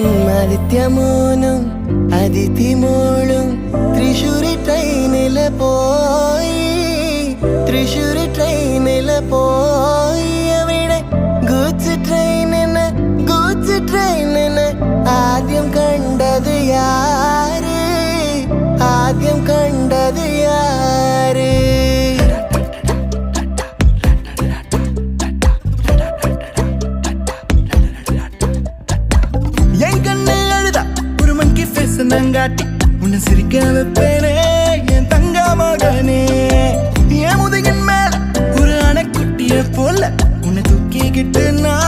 ആദിത്യമോനും അതിഥിമോളും തൃശ്ശൂരി ട്രെയിനില് പോയി തൃശ്ശൂരി ട്രെയിനില് പോയി അവിടെ ഗൂഡ്സ് ട്രെയിനിന് ആദ്യം കണ്ടത് യാര് ആദ്യം കണ്ടത് യാര് நங்காட்டி உன்னை சிரிக்க வைப்பேனே என் தங்க மகனே என் முதுகின் மேல ஒரு அணைக்குட்டிய போல உன்னை தூக்கிக்கிட்டு நான்